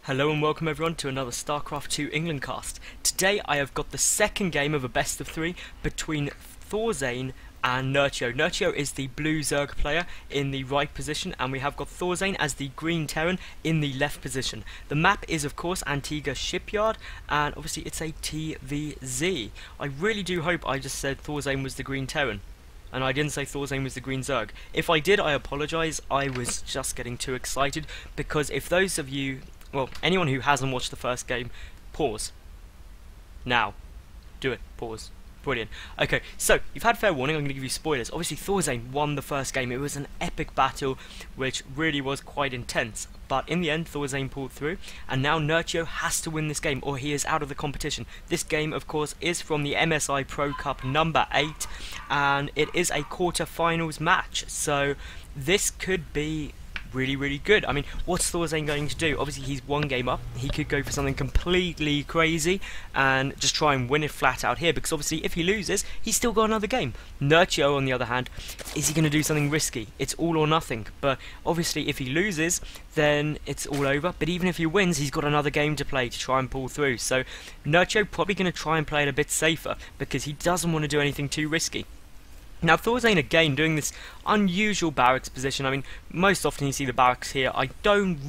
Hello and welcome everyone to another StarCraft 2 England cast. Today I have got the second game of a best of three between ZvT and AcerNerchio. AcerNerchio is the blue Zerg player in the right position, and we have got ZvT as the green Terran in the left position. The map is of course Antigua Shipyard, and obviously it's a TVZ. I really do hope I just said ZvT was the green Terran and I didn't say ZvT was the green Zerg. If I did, I apologise. I was just getting too excited, because if those of you, well, anyone who hasn't watched the first game, pause. Now. Do it. Pause. Brilliant. Okay, so, you've had fair warning, I'm going to give you spoilers. Obviously, ZvT won the first game. It was an epic battle, which really was quite intense. But in the end, ZvT pulled through, and now AcerNerchio has to win this game, or he is out of the competition. This game, of course, is from the MSI Pro Cup number 8, and it is a quarter-finals match. So, this could be really good. I mean, what's ZvT going to do? Obviously he's one game up. He could go for something completely crazy and just try and win it flat out here, because obviously if he loses, he's still got another game. AcerNerchio, on the other hand, is he going to do something risky? It's all or nothing. But obviously if he loses, then it's all over. But even if he wins, he's got another game to play to try and pull through. So AcerNerchio probably going to try and play it a bit safer, because he doesn't want to do anything too risky. Now ZvT again doing this unusual barracks position. I mean, most often you see the barracks here. I don't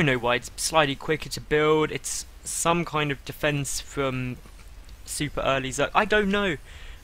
know why. It's slightly quicker to build. It's some kind of defense from super early Zerg. I don't know.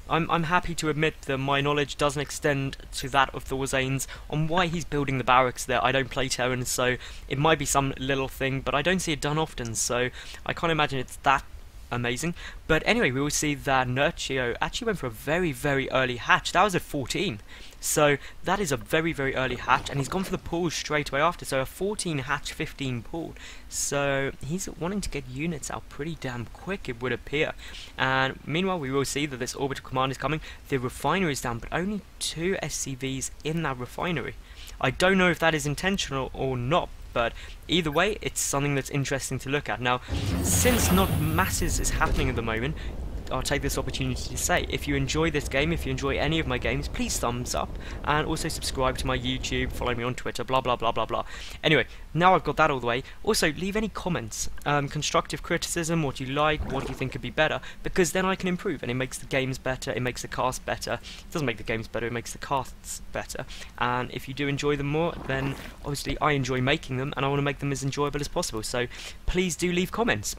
I'm happy to admit that my knowledge doesn't extend to that of ZvT's on why he's building the barracks there. I don't play Terran, so it might be some little thing, but I don't see it done often, so I can't imagine it's that amazing. But anyway, we will see that AcerNerchio actually went for a very early hatch. That was at 14, so that is a very early hatch, and he's gone for the pool straight away after. So a 14 hatch, 15 pool. So he's wanting to get units out pretty damn quick, it would appear. And meanwhile, we will see that this orbital command is coming. The refinery is down, but only 2 SCVs in that refinery. I don't know if that is intentional or not, but either way, it's something that's interesting to look at. Now, since not masses is happening at the moment, I'll take this opportunity to say, if you enjoy this game, if you enjoy any of my games, please thumbs up, and also subscribe to my YouTube, follow me on Twitter, blah blah blah blah blah. Anyway, now I've got that all the way, also leave any comments, constructive criticism, what you like, what you think could be better, because then I can improve, and it makes the games better, it makes the cast better. It doesn't make the games better, it makes the casts better, and if you do enjoy them more, then obviously I enjoy making them, and I want to make them as enjoyable as possible, so please do leave comments.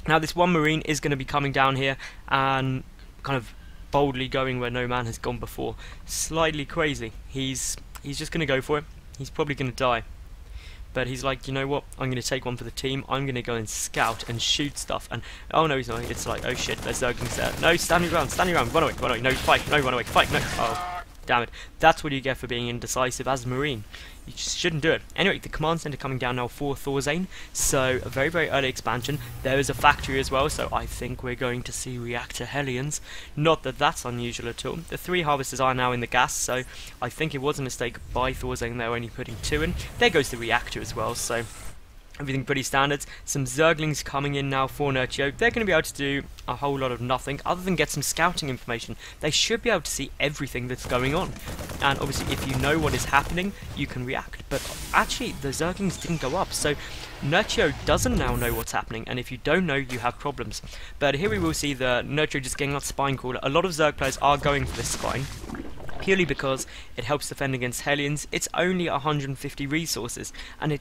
Now this one Marine is going to be coming down here and kind of boldly going where no man has gone before. Slightly crazy. He's just going to go for it. He's probably going to die. But he's like, you know what, I'm going to take one for the team. I'm going to go and scout and shoot stuff. And oh no, he's not. It's like, oh shit, there's Zerglings there. No, standing around, run away, no, fight, no, run away, fight, no. Oh, damn it. That's what you get for being indecisive as a Marine. You just shouldn't do it. Anyway, the command center coming down now for ZvT, so a very early expansion. There is a factory as well, so I think we're going to see reactor Hellions. Not that that's unusual at all. The 3 harvesters are now in the gas, so I think it was a mistake by ZvT. They're only putting 2 in. There goes the reactor as well, so everything pretty standard. Some Zerglings coming in now for AcerNerchio. They're going to be able to do a whole lot of nothing other than get some scouting information. They should be able to see everything that's going on. And obviously if you know what is happening, you can react. But actually the Zerglings didn't go up, so AcerNerchio doesn't now know what's happening, and if you don't know, you have problems. But here we will see the AcerNerchio just getting that spine caller. A lot of Zerg players are going for this spine, purely because it helps defend against Hellions. It's only 150 resources, and it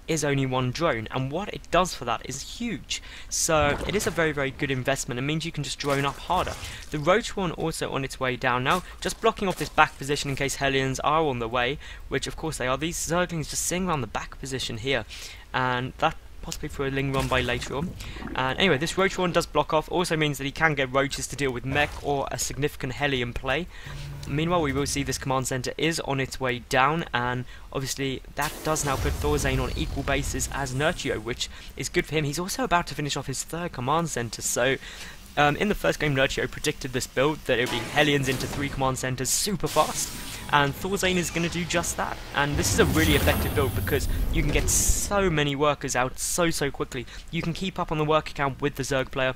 is only 1 drone, and what it does for that is huge. So it is a very good investment. It means you can just drone up harder. The Roach one also on its way down now, just blocking off this back position in case Hellions are on the way, which of course they are. These Zerglings just sitting around the back position here, and that possibly for a Ling run by later on. And anyway, this Roach one does block off, also means that he can get Roaches to deal with mech or a significant heli in play. Meanwhile, we will see this command center is on its way down, and obviously that does now put ZvT on equal basis as AcerNerchio, which is good for him. He's also about to finish off his 3rd command center, so in the first game AcerNerchio predicted this build, that it would be Hellions into 3 command centers super fast, and ZvT is going to do just that. And this is a really effective build because you can get so many workers out so quickly. You can keep up on the worker count with the Zerg player,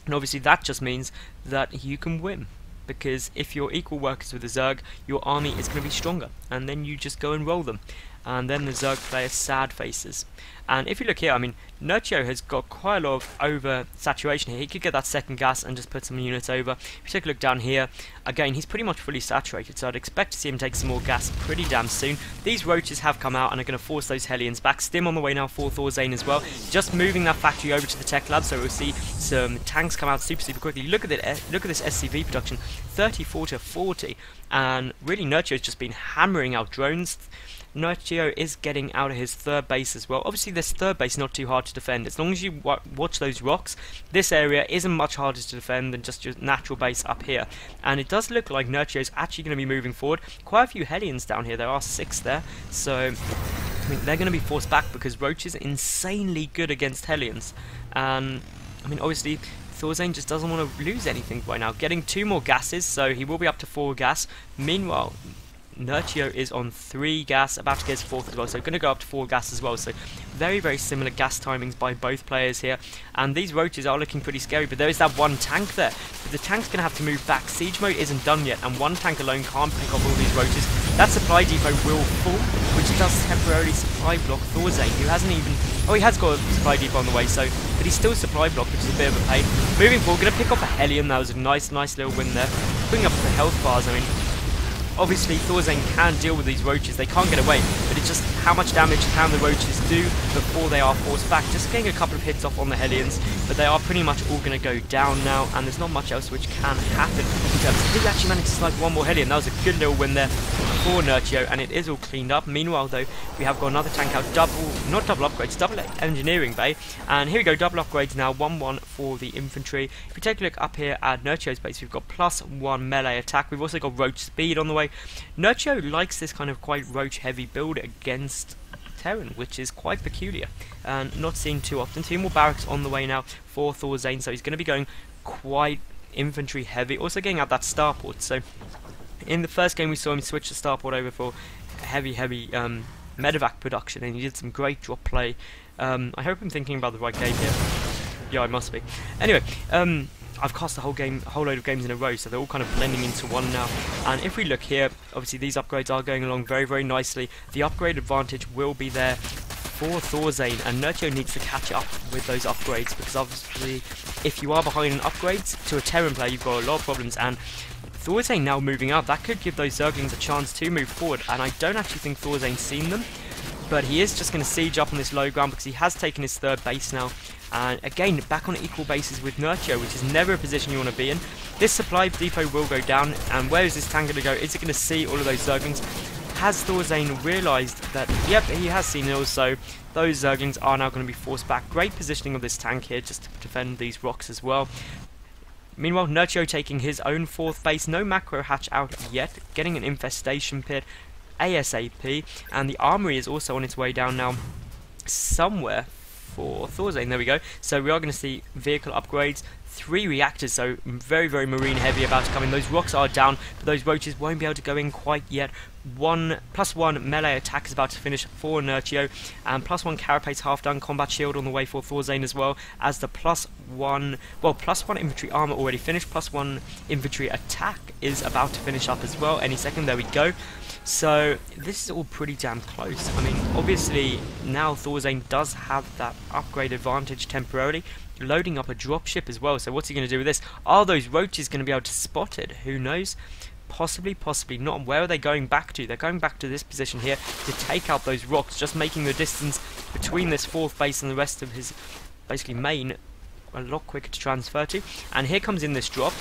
and obviously that just means that you can win. because if you're equal workers with the Zerg, your army is going to be stronger, and then you just go and roll them. and then the Zerg player sad faces. And if you look here, I mean, Nerchio has got quite a lot of over saturation here. He could get that second gas and just put some units over. If you take a look down here, again, he's pretty much fully saturated, so I'd expect to see him take some more gas pretty damn soon. These roaches have come out and are going to force those Hellions back. Stim on the way now for Thorzain as well. Just moving that factory over to the tech lab, so we'll see some tanks come out super quickly. Look at it, look at this SCV production, 34 to 40, and really Nerchio's just been hammering out drones. Nerchio is getting out of his third base as well. Obviously this third base is not too hard to defend. As long as you watch those rocks, this area isn't much harder to defend than just your natural base up here. And it does look like Nerchio is actually going to be moving forward. Quite a few Hellions down here. There are 6 there. So I mean, they're going to be forced back because Roach is insanely good against Hellions. And I mean, obviously Thorzain just doesn't want to lose anything right now. Getting 2 more gases, so he will be up to 4 gas. Meanwhile, Nerchio is on 3 gas, about to get his 4th as well, so going to go up to 4 gas as well. So very similar gas timings by both players here, and these roaches are looking pretty scary, but there is that one tank there. But the tank's going to have to move back. Siege mode isn't done yet, and one tank alone can't pick up all these roaches. That supply depot will fall, which does temporarily supply block Thorzain, who hasn't even... Oh, he has got a supply depot on the way, so... But he's still supply blocked, which is a bit of a pain. Moving forward, going to pick off a Hellion. That was a nice little win there. Bring up the health bars, I mean... Obviously, Thorzain can deal with these roaches. They can't get away, but it's just how much damage can the roaches do before they are forced back. Just getting a couple of hits off on the Hellions, but they are pretty much all going to go down now, and there's not much else which can happen. He actually managed to snipe one more Hellion. That was a good little win there for Nerchio, and it is all cleaned up. Meanwhile, though, we have got another tank out, not double upgrades, double engineering bay, and here we go, double upgrades now, 1-1 for the infantry. If we take a look up here at Nerchio's base, we've got +1 melee attack. We've also got roach speed on the way. Nerchio likes this kind of quite roach heavy build against Terran, which is quite peculiar and not seen too often. 2 more barracks on the way now for Thorzain, so he's going to be going quite infantry heavy, also getting out that starport. So in the first game we saw him switch the starport over for heavy medevac production, and he did some great drop play. I hope I'm thinking about the right game here. Yeah, I must be. Anyway, I've cast a whole load of games in a row, so they're all kind of blending into one now. And if we look here, obviously these upgrades are going along very nicely. The upgrade advantage will be there for Thorzain, and Nerchio needs to catch up with those upgrades, because obviously if you are behind in upgrades to a Terran player, you've got a lot of problems. And Thorzain now moving up, that could give those Zerglings a chance to move forward, and I don't actually think Thorzain's seen them. But he is just going to siege up on this low ground because he has taken his 3rd base now. And again, back on equal bases with Nerchio, which is never a position you want to be in. This supply depot will go down, and where is this tank going to go? Is it going to see all of those Zerglings? Has Thorzain realised that, yep, he has seen it also. Those Zerglings are now going to be forced back. Great positioning of this tank here, just to defend these rocks as well. Meanwhile, Nerchio taking his own 4th base. No macro hatch out yet. Getting an infestation pit ASAP, and the armory is also on its way down now somewhere for Thorzain. There we go. So we are going to see vehicle upgrades, 3 reactors, so very marine heavy about to come in. Those rocks are down, but those roaches won't be able to go in quite yet. +1 melee attack is about to finish for Nerchio, and +1 carapace half done, combat shield on the way for Thorzain as well, as the +1 infantry armor already finished, +1 infantry attack is about to finish up as well any second. There we go. So this is all pretty damn close. I mean, obviously now Thorzain does have that upgrade advantage temporarily, loading up a dropship as well. So what's he going to do with this? Are those roaches going to be able to spot it? Who knows? Possibly not. Where are they going back to? They're going back to this position here to take out those rocks, just making the distance between this 4th base and the rest of his basically main a lot quicker to transfer to. And here comes in this drop.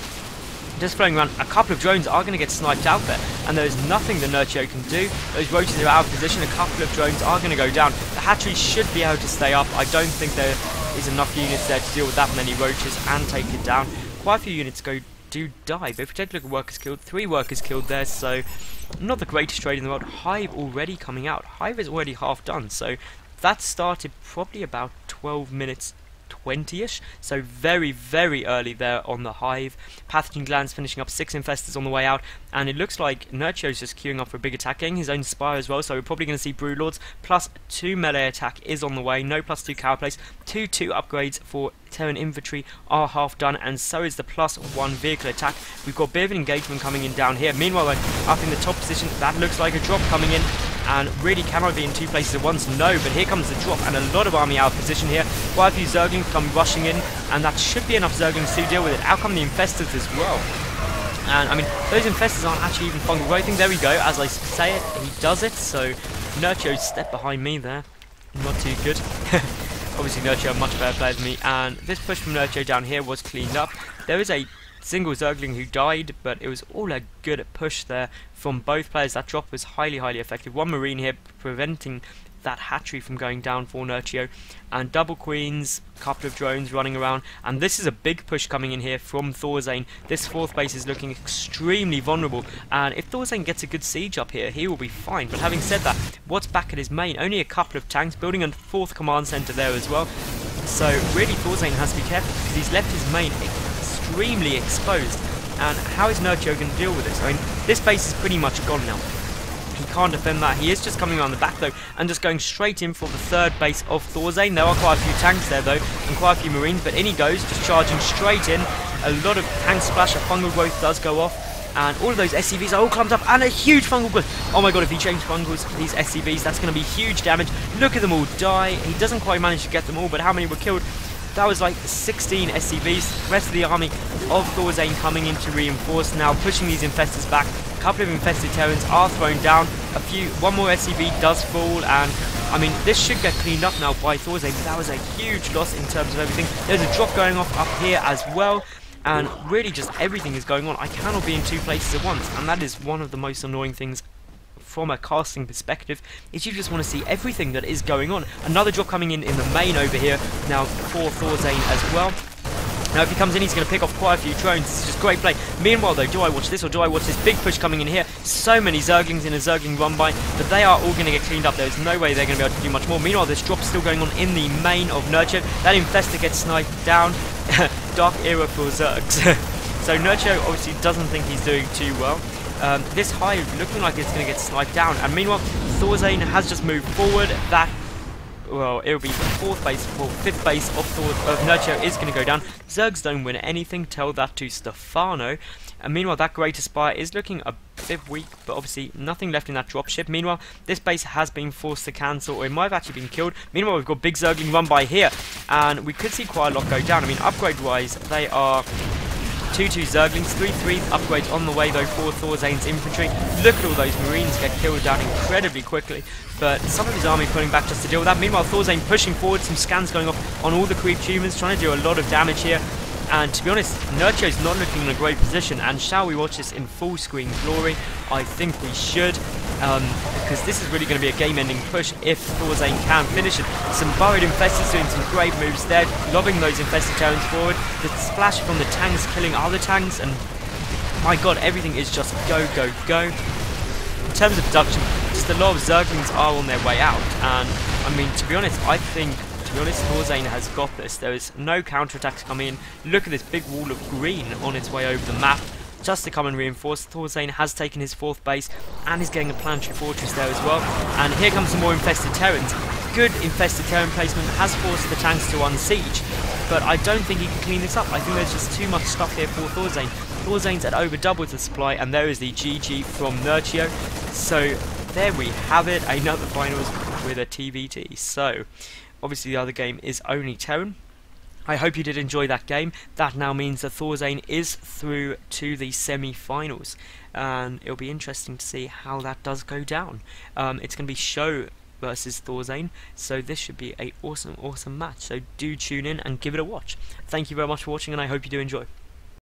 Just flying around, a couple of drones are going to get sniped out there, and there is nothing the Nerchio can do. Those roaches are out of position, a couple of drones are going to go down. The hatchery should be able to stay up. I don't think there is enough units there to deal with that many roaches and take it down. Quite a few units do die, but if we take a look at workers killed, 3 workers killed there, so not the greatest trade in the world. Hive already coming out. Hive is already half done, so that started probably about 12 minutes 20ish, so very early there on the Hive. Pathogen glands finishing up 6 infestors on the way out, and it looks like Nerchio's just queuing up for a big attack, getting his own Spire as well, so we're probably going to see Broodlords. +2 melee attack is on the way, no +2 carapace. 2 upgrades for Terran infantry are half done, and so is the +1 vehicle attack. We've got a bit of an engagement coming in down here. Meanwhile, up in the top position, that looks like a drop coming in. And really, can I be in two places at once? No, but here comes the drop, and a lot of army out of position here. Quite a few Zerglings come rushing in, and that should be enough Zerglings to deal with it. Out come the Infestors as well. And, I mean, those Infestors aren't actually even fungal growthing. There we go. As I say it, he does it. So, Nerchio's step behind me there. Not too good. Obviously, Nerchio a much better player than me. And this push from Nerchio down here was cleaned up. There is a single Zergling who died, but it was all a good push there from both players. That drop was highly effective. One Marine here preventing that hatchery from going down for Nerchio, and double queens, couple of drones running around, and this is a big push coming in here from ThorZain. This fourth base is looking extremely vulnerable, and if ThorZain gets a good siege up here, he will be fine. But having said that, what's back at his main? Only a couple of tanks, building a fourth command center there as well. So really ThorZain has to be careful, because he's left his main extremely exposed. And how is Nerchio going to deal with this? I mean, this base is pretty much gone now. He can't defend that. He is just coming around the back though, and just going straight in for the third base of ThorZain. There are quite a few tanks there though, and quite a few Marines, but in he goes, just charging straight in. A lot of tank splash, a fungal growth does go off, and all of those SCVs are all clumped up, and a huge fungal growth. Oh my god, if he changed fungals for these SCVs, that's going to be huge damage. Look at them all die. He doesn't quite manage to get them all, but how many were killed? That was like 16 SCVs. The rest of the army of ThorZain coming in to reinforce, now pushing these Infestors back. A couple of infested Terrans are thrown down. One more SCV does fall, and I mean, this should get cleaned up now by ThorZain, but that was a huge loss in terms of everything. There's a drop going off up here as well, and really just everything is going on. I cannot be in two places at once, and that is one of the most annoying things from a casting perspective, is you just want to see everything that is going on. Another drop coming in the main over here now for ThorZain as well. Now if he comes in, he's going to pick off quite a few drones. This is just great play. Meanwhile though, do I watch this or do I watch this big push coming in here? So many Zerglings in a Zergling run by, but they are all going to get cleaned up. There's no way they're going to be able to do much more. Meanwhile, this drop is still going on in the main of Nerchio. That Infestor gets sniped down. Dark era for Zergs. So Nerchio obviously doesn't think he's doing too well. This hive looking like it's going to get sniped down, and meanwhile ThorZain has just moved forward. That, well, it'll be the fourth base, or fifth base of Nerchio is going to go down. Zergs don't win anything, tell that to Stefano. And meanwhile, that Greater Spire is looking a bit weak, but obviously nothing left in that dropship. Meanwhile, this base has been forced to cancel, or it might have actually been killed. Meanwhile, we've got big Zergling run by here, and we could see quite a lot go down. I mean, upgrade-wise, they are 2-2 Zerglings, 3-3 upgrades on the way though for ThorZain's infantry. Look at all those Marines get killed down incredibly quickly, but some of his army pulling back just to deal with that. Meanwhile, ThorZain pushing forward, some scans going off on all the creep tumors, trying to do a lot of damage here. And to be honest, Nerchio's not looking in a great position, and shall we watch this in full screen glory? I think we should, because this is really going to be a game-ending push if ThorZain can finish it. Some burrowed Infestors doing some great moves there, lobbing those Infested Terrans forward. The splash from the tanks killing other tanks, and my god, everything is just go, go, go. In terms of production, just a lot of Zerglings are on their way out, and I mean, to be honest, I think ThorZain has got this. There is no counterattacks coming in. Look at this big wall of green on its way over the map, just to come and reinforce. ThorZain has taken his fourth base and is getting a planetary fortress there as well. And here comes some more Infested Terrans. Good Infested Terran placement has forced the tanks to unsiege, but I don't think he can clean this up. I think there's just too much stuff here for ThorZain. ThorZain's at over double the supply, and there is the GG from Nerchio. So there we have it, another finals with a TVT. So obviously the other game is only Terran. I hope you did enjoy that game. That now means that ThorZain is through to the semi-finals, and it'll be interesting to see how that does go down. It's going to be Show versus ThorZain, so this should be a awesome match. So do tune in and give it a watch. Thank you very much for watching, and I hope you do enjoy.